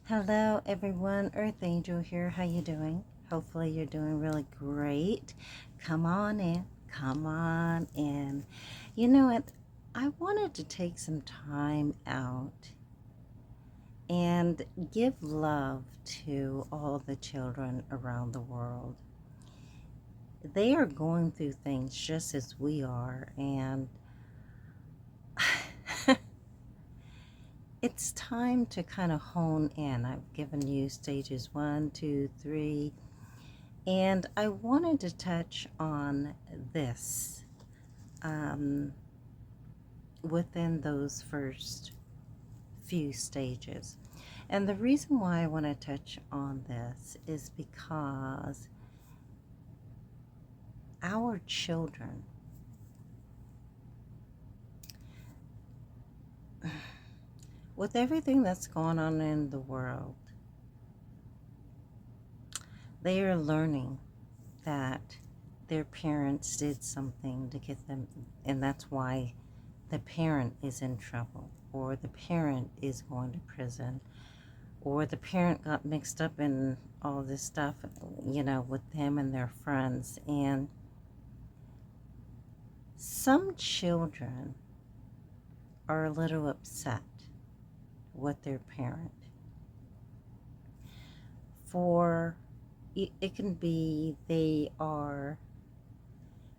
Hello everyone, Earthangel here. How you doing? Hopefully you're doing really great. Come on in. Come on in. You know what? I wanted to take some time out and give love to all the children around the world. They are going through things just as we are, and it's time to kind of hone in. I've given you stages 1, 2, 3. And I wanted to touch on this within those first few stages. And the reason why I want to touch on this is because our children, with everything that's going on in the world, they are learning that their parents did something to get them, and that's why the parent is in trouble, or the parent is going to prison, or the parent got mixed up in all this stuff, with them and their friends. And some children are a little upset with their parent. For it can be they are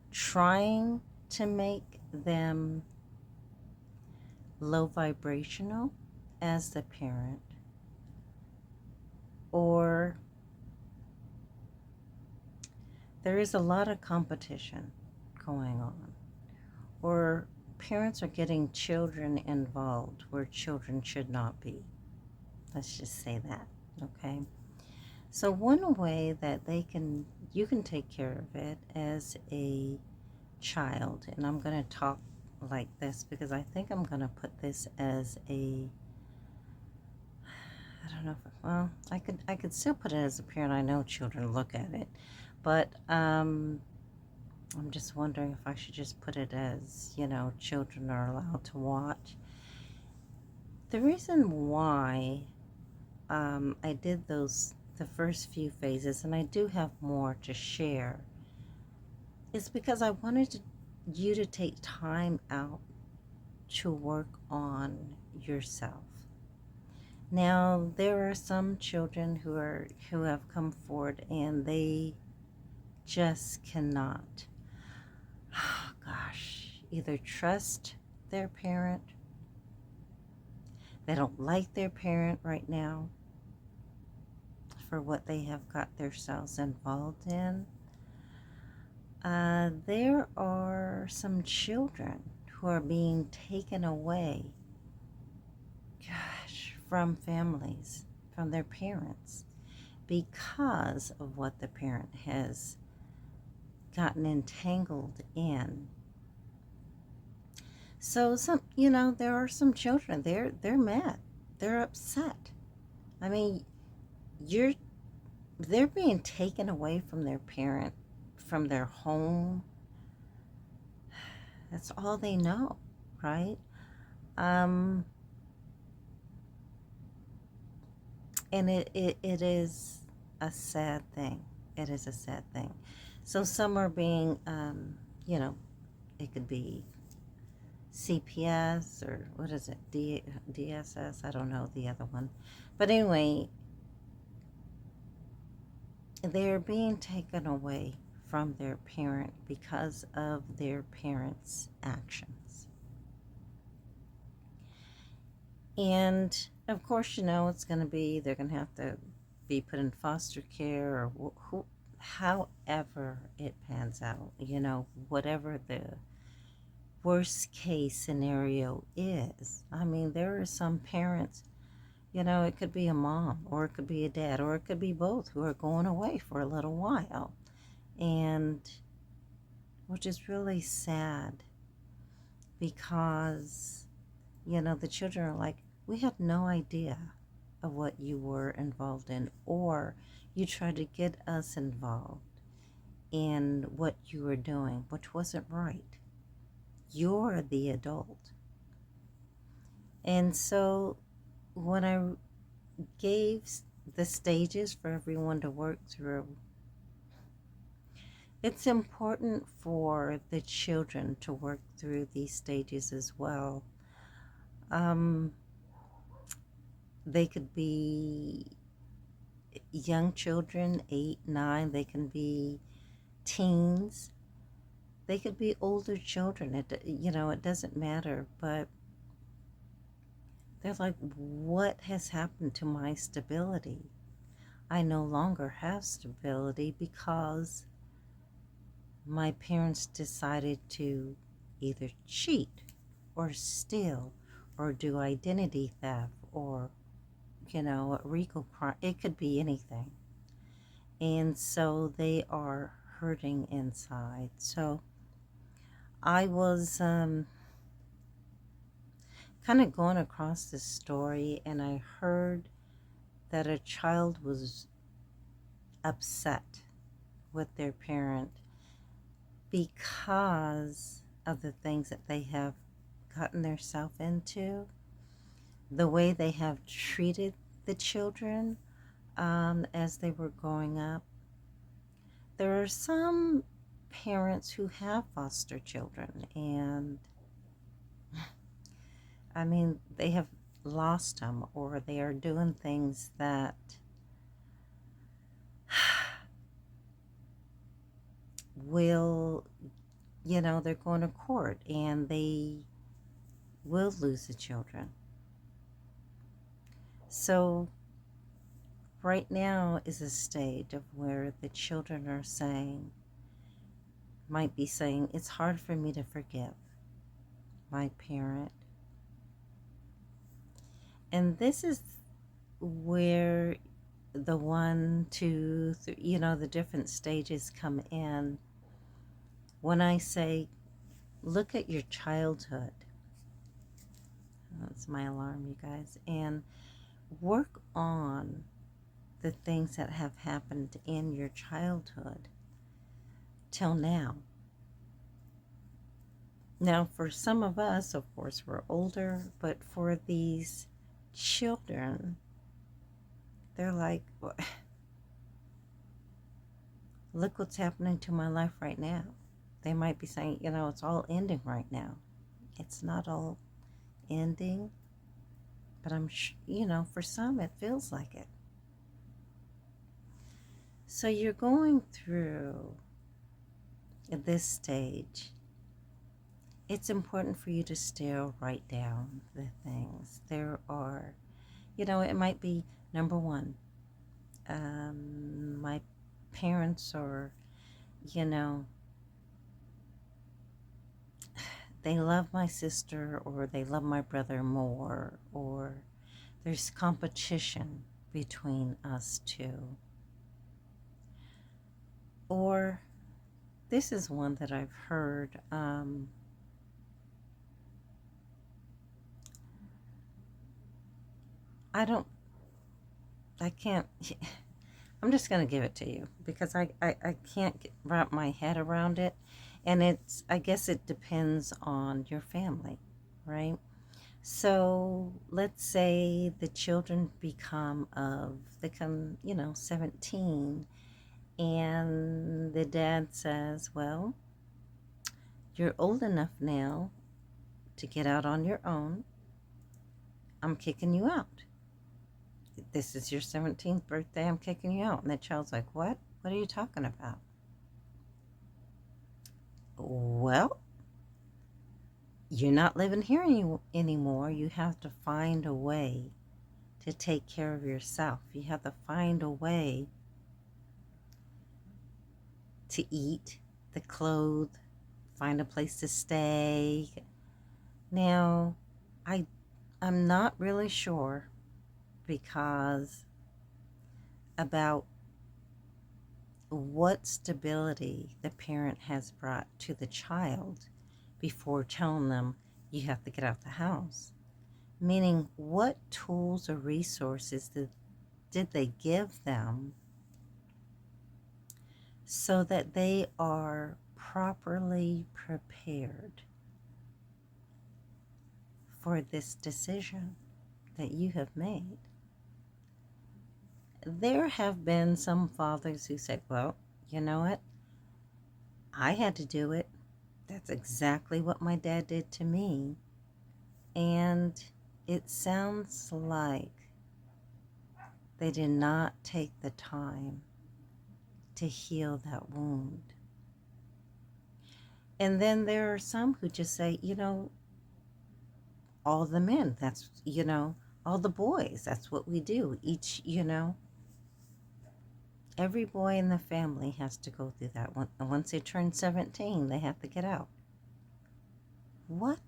trying to make them low vibrational as the parent, or there is a lot of competition going on, or parents are getting children involved where children should not be. Let's just say that, okay? So one way that you can take care of it as a child, and I'm going to talk like this because I think I'm going to put this as I don't know well, I could still put it as a parent. I know children look at it, but I'm just wondering if I should just put it as, children are allowed to watch. The reason why I did the first few phases, and I do have more to share, is because I wanted you to take time out to work on yourself. Now, there are some children who have come forward and they just cannot, oh gosh, either trust their parent, they don't like their parent right now for what they have got themselves involved in. There are some children who are being taken away, gosh, from families, from their parents, because of what the parent has gotten entangled in. So there are some children, they're mad, they're upset. I mean, they're being taken away from their parent, from their home. That's all they know, right? And it is a sad thing. It is a sad thing. So some are being, it could be CPS, or what is it, DSS? I don't know the other one. But anyway, they're being taken away from their parent because of their parents' actions. And of course, it's going to be, they're going to have to be put in foster care, or however it pans out, whatever the worst case scenario is. I mean, there are some parents, it could be a mom, or it could be a dad, or it could be both, who are going away for a little while. And which is really sad, because, the children are like, we had no idea of what you were involved in, or you tried to get us involved in what you were doing, which wasn't right. You're the adult. And so when I gave the stages for everyone to work through. It's important for the children to work through these stages as well. Um, they could be young children, 8, 9, they can be teens, they could be older children. It doesn't matter, but they're like, what has happened to my stability? I no longer have stability because my parents decided to either cheat or steal or do identity theft or, a RICO crime. It could be anything. And so they are hurting inside. So I was kind of going across this story, and I heard that a child was upset with their parent because of the things that they have gotten themselves into, the way they have treated the children as they were growing up. There are some parents who have foster children, and I mean, they have lost them, or they are doing things that will, they're going to court and they will lose the children. So right now is a stage of where the children are might be saying, it's hard for me to forgive my parent. And this is where the 1, 2, 3, the different stages come in. When I say, look at your childhood, that's my alarm, you guys, and work on the things that have happened in your childhood till now. Now, for some of us, of course, we're older, but for these children, they're like, look what's happening to my life right now. They might be saying, it's all ending right now. It's not all ending, but for some it feels like it. So you're going through this stage. It's important for you to still write down the things. There are, it might be number 1, my parents are, they love my sister or they love my brother more, or there's competition between us two. Or this is one that I've heard. I can't, I'm just going to give it to you because I can't wrap my head around it. And I guess it depends on your family, right? So let's say the children become 17, and the dad says, well, you're old enough now to get out on your own. I'm kicking you out. This is your 17th birthday. I'm kicking you out. And the child's like, what? What are you talking about? Well, you're not living here anymore. You have to find a way to take care of yourself. You have to find a way to eat, to clothe, find a place to stay. Now, I'm not really sure because about what stability the parent has brought to the child before telling them you have to get out the house. Meaning, what tools or resources did they give them so that they are properly prepared for this decision that you have made? there have been some fathers who say, well, you know what? I had to do it. That's exactly what my dad did to me. And it sounds like they did not take the time to heal that wound. And then there are some who just say, all the men, that's, all the boys, that's what we do. Every boy in the family has to go through that one. And once they turn 17, they have to get out. What?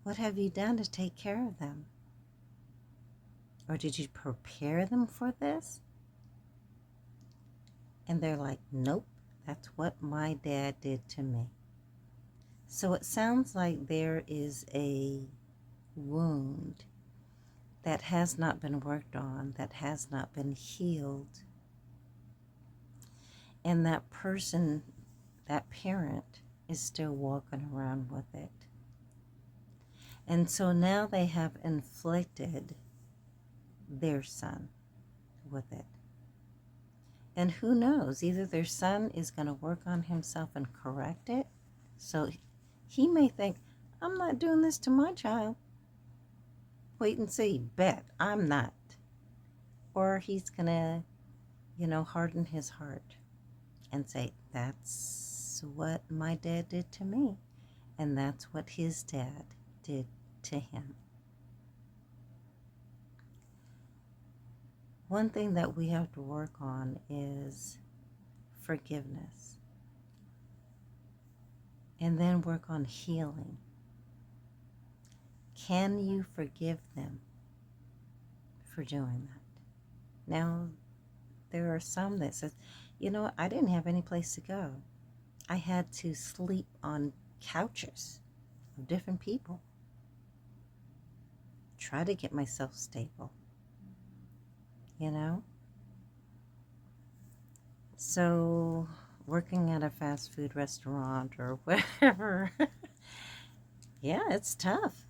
What have you done to take care of them? Or did you prepare them for this? And they're like, nope, that's what my dad did to me. So it sounds like there is a wound that has not been worked on, that has not been healed. And that person, that parent, is still walking around with it. And so now they have inflicted their son with it. And who knows, either their son is going to work on himself and correct it. So he may think, I'm not doing this to my child. Wait and see, bet I'm not. Or he's going to, harden his heart and say, that's what my dad did to me. And that's what his dad did to him. One thing that we have to work on is forgiveness. And then work on healing. Can you forgive them for doing that? Now, there are some that says, I didn't have any place to go. I had to sleep on couches of different people. Try to get myself stable. So working at a fast food restaurant or whatever, yeah, it's tough.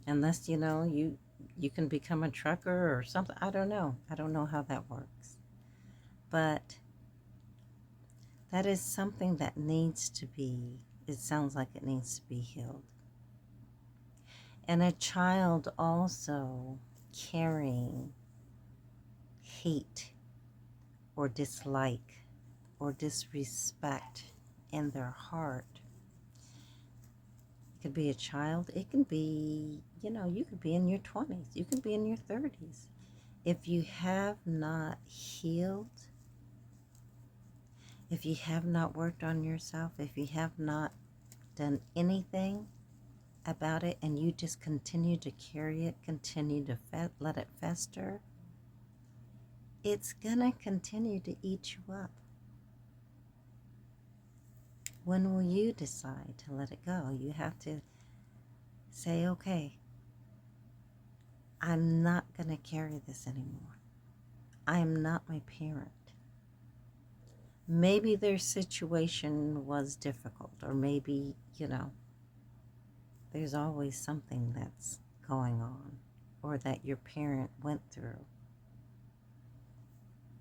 Unless, you can become a trucker or something. I don't know. I don't know how that works. But that is something that it sounds like it needs to be healed. And a child also carrying hate or dislike or disrespect in their heart. It could be a child. It can be, you could be in your 20s. You could be in your 30s. If you have not healed, if you have not worked on yourself, if you have not done anything about it and you just continue to carry it, continue to let it fester, it's gonna continue to eat you up. When will you decide to let it go? You have to say, okay, I'm not gonna carry this anymore. I'm not my parent. Maybe their situation was difficult, or maybe, there's always something that's going on or that your parent went through.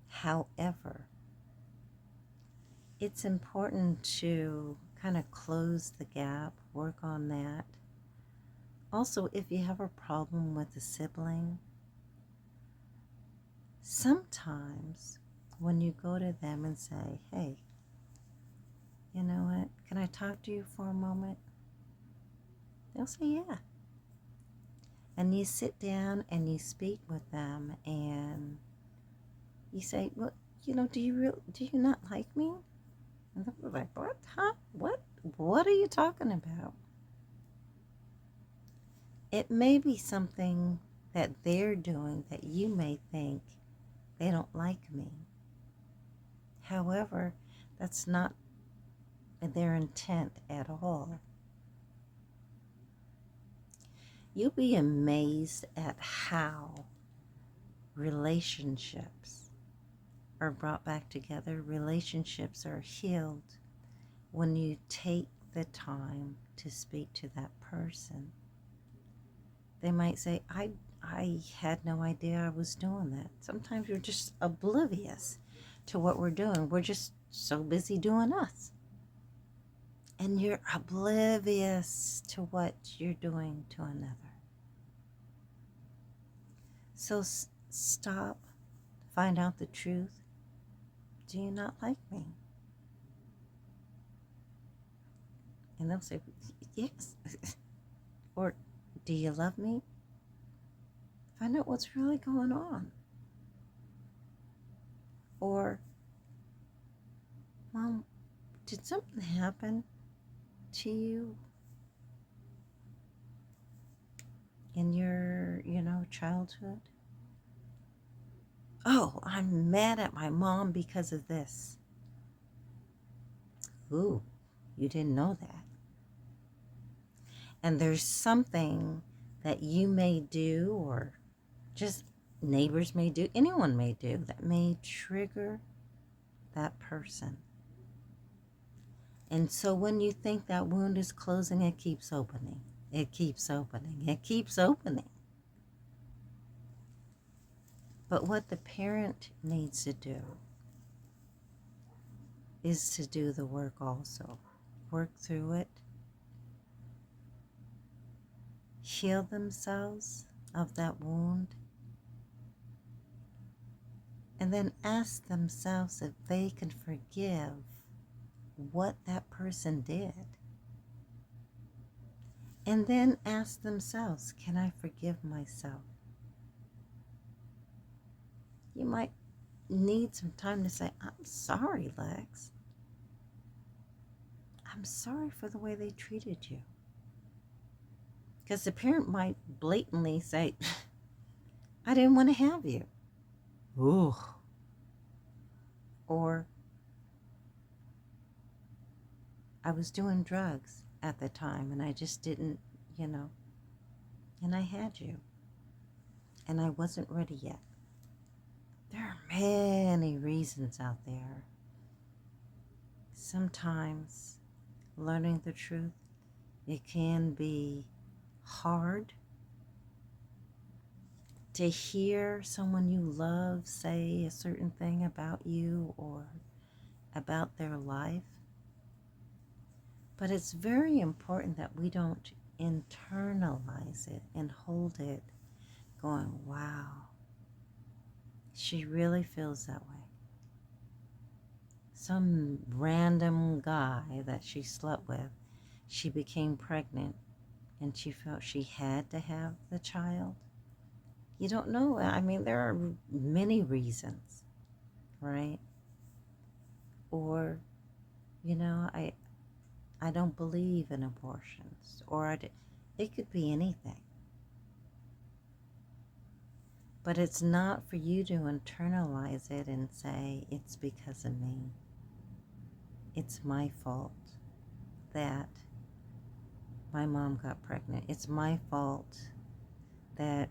However, it's important to kind of close the gap, work on that. Also, if you have a problem with a sibling, sometimes when you go to them and say, hey, you know what, can I talk to you for a moment? They'll say, yeah. And you sit down and you speak with them and you say, well, do you not like me? And they're like, what? Huh? What are you talking about? It may be something that they're doing that you may think they don't like me. However, that's not their intent at all. You'll be amazed at how relationships are brought back together. Relationships are healed when you take the time to speak to that person. They might say, I had no idea I was doing that. Sometimes we're just oblivious to what we're doing. We're just so busy doing us. And you're oblivious to what you're doing to another. So stop, find out the truth. Do you not like me? And they'll say, yes. Or, do you love me? Find out what's really going on. Or, Mom, did something happen to you in your, childhood? Oh, I'm mad at my mom because of this. Ooh, you didn't know that. And there's something that you may do, or just neighbors may do, anyone may do, that may trigger that person. And so when you think that wound is closing, it keeps opening. It keeps opening. It keeps opening. But what the parent needs to do is to do the work also. Work through it. Heal themselves of that wound. And then ask themselves if they can forgive what that person did. And then ask themselves, can I forgive myself? You might need some time to say, I'm sorry, Lex. I'm sorry for the way they treated you. Because the parent might blatantly say, I didn't want to have you. Ooh. Or, I was doing drugs at the time and I just didn't, and I had you. And I wasn't ready yet. There are many reasons out there. Sometimes learning the truth, it can be hard to hear someone you love say a certain thing about you or about their life. But it's very important that we don't internalize it and hold it going, wow, she really feels that way. Some random guy that she slept with, she became pregnant and she felt she had to have the child. You don't know. I mean, there are many reasons, right? Or, I don't believe in abortions, or it could be anything. But it's not for you to internalize it and say, it's because of me. It's my fault that my mom got pregnant. It's my fault that,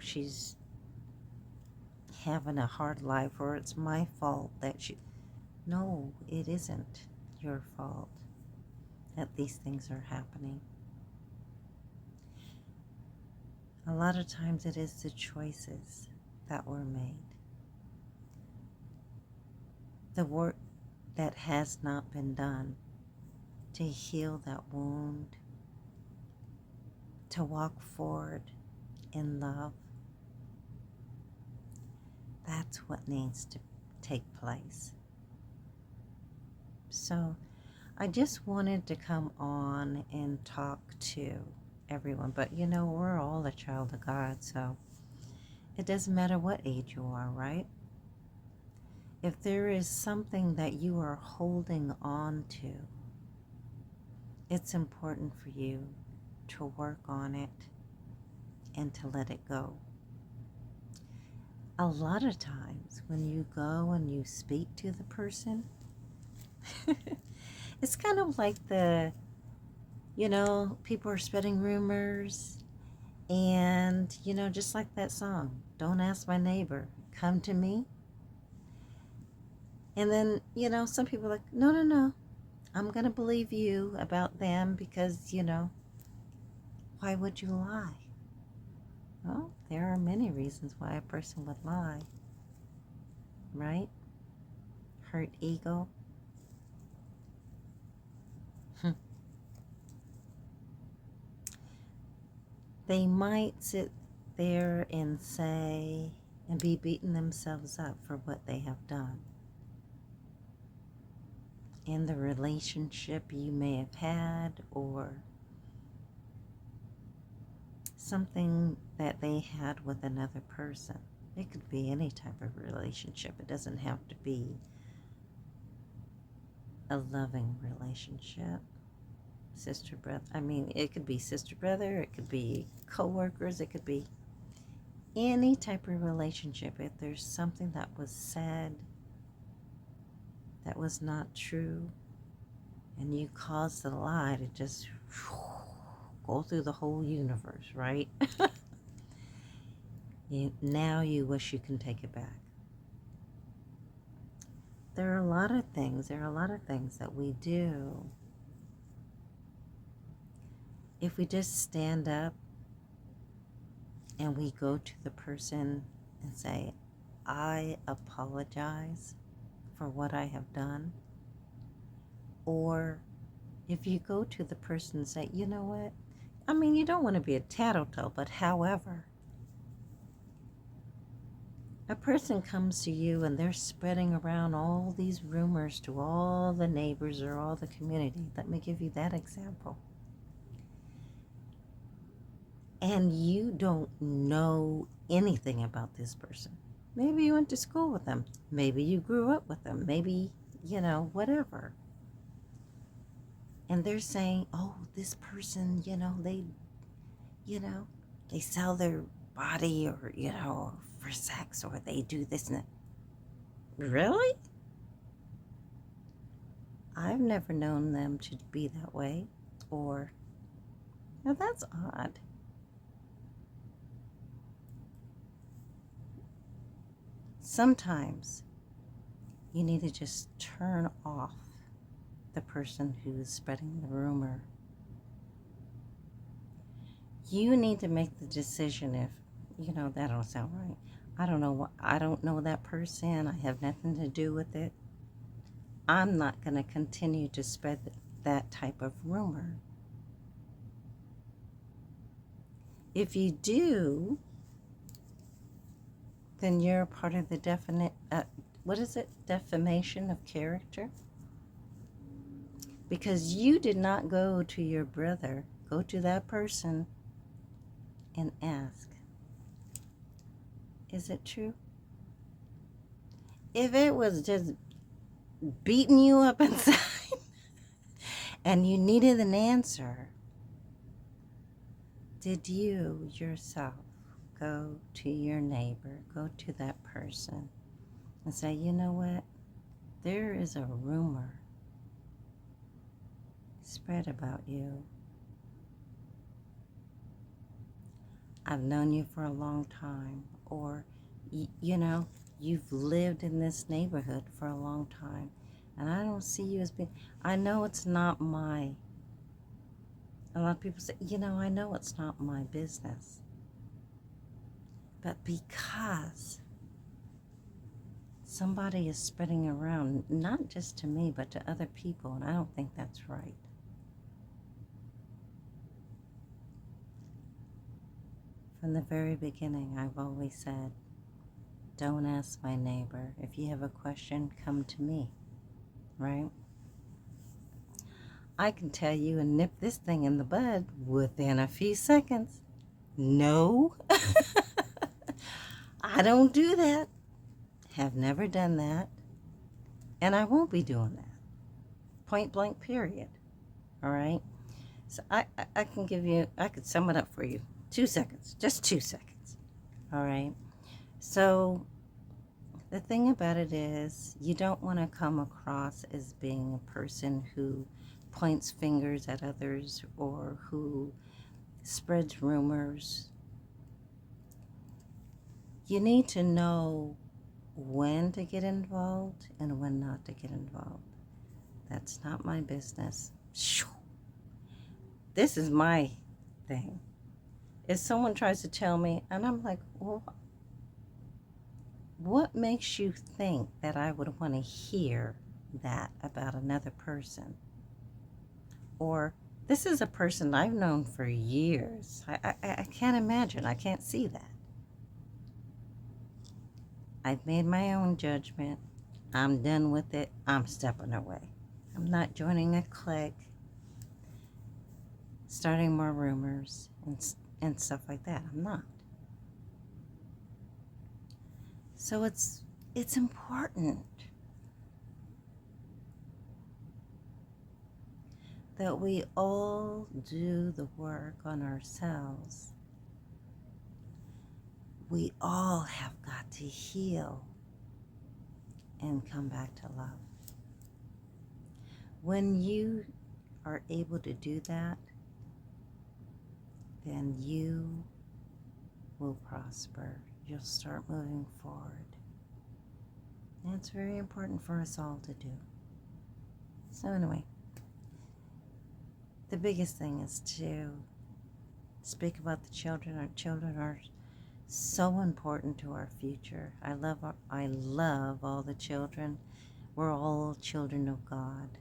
she's having a hard life, or it's my fault that she... No, it isn't your fault that these things are happening. A lot of times it is the choices that were made. The work that has not been done to heal that wound, to walk forward in love. That's what needs to take place. So I just wanted to come on and talk to everyone. But we're all a child of God, so it doesn't matter what age you are, right? If there is something that you are holding on to, it's important for you to work on it and to let it go. A lot of times when you go and you speak to the person, it's kind of like people are spreading rumors, and, just like that song, don't ask my neighbor, come to me. And then, some people are like, no, I'm going to believe you about them because, why would you lie? Well, there are many reasons why a person would lie, right? Hurt ego. They might sit there and say and be beating themselves up for what they have done in the relationship you may have had, or something that they had with another person. It could be any type of relationship. It doesn't have to be a loving relationship. Sister brother. I mean, it could be sister brother. It could be co-workers. It could be any type of relationship. If there's something that was said that was not true, and you caused the lie to just go through the whole universe, right? Now you wish you can take it back. There are a lot of things that we do. If we just stand up and we go to the person and say, I apologize for what I have done. Or if you go to the person and say, you know what? I mean, you don't want to be a tattletale, but however, a person comes to you and they're spreading around all these rumors to all the neighbors or all the community. Let me give you that example. And you don't know anything about this person. Maybe you went to school with them. Maybe you grew up with them. Maybe, whatever. And they're saying, oh, this person, they sell their body or, for sex, or they do this and that. Really? I've never known them to be that way. Or, now that's odd. Sometimes you need to just turn off the person who's spreading the rumor. You need to make the decision if, that don't sound right. I don't know that person. I have nothing to do with it. I'm not going to continue to spread that type of rumor. If you do, then you're part of the defamation of character. Because you did not go to your brother, go to that person and ask, is it true? If it was just beating you up inside and you needed an answer, did you yourself go to your neighbor, go to that person and say, you know what? There is a rumor spread about you. I've known you for a long time, or, you've lived in this neighborhood for a long time, and I don't see you as being, I know it's not a lot of people say, I know it's not my business. But because somebody is spreading around, not just to me, but to other people, and I don't think that's right. From the very beginning, I've always said, don't ask my neighbor. If you have a question, come to me, right? I can tell you and nip this thing in the bud within a few seconds. No, I don't do that. Have never done that. And I won't be doing that. Point blank, period. All right? So I could sum it up for you. 2 seconds. Just 2 seconds. All right? So the thing about it is, you don't want to come across as being a person who points fingers at others or who spreads rumors. You need to know when to get involved and when not to get involved. That's not my business. This is my thing. if someone tries to tell me, and I'm like, well, what makes you think that I would want to hear that about another person? Or this is a person I've known for years. I can't imagine. I can't see that. I've made my own judgment. I'm done with it. I'm stepping away. I'm not joining a clique, starting more rumors and stuff like that. I'm not. So it's important that we all do the work on ourselves. We all have got to heal and come back to love. When you are able to do that, then you will prosper. You'll start moving forward. And it's very important for us all to do. So anyway, the biggest thing is to speak about the children. Our children are so important to our future. I love all the children. We're all children of God.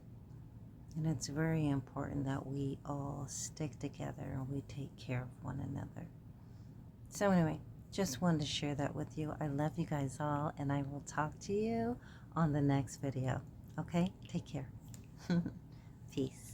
And it's very important that we all stick together and we take care of one another. So anyway, just wanted to share that with you. I love you guys all, and I will talk to you on the next video. Okay? Take care. Peace.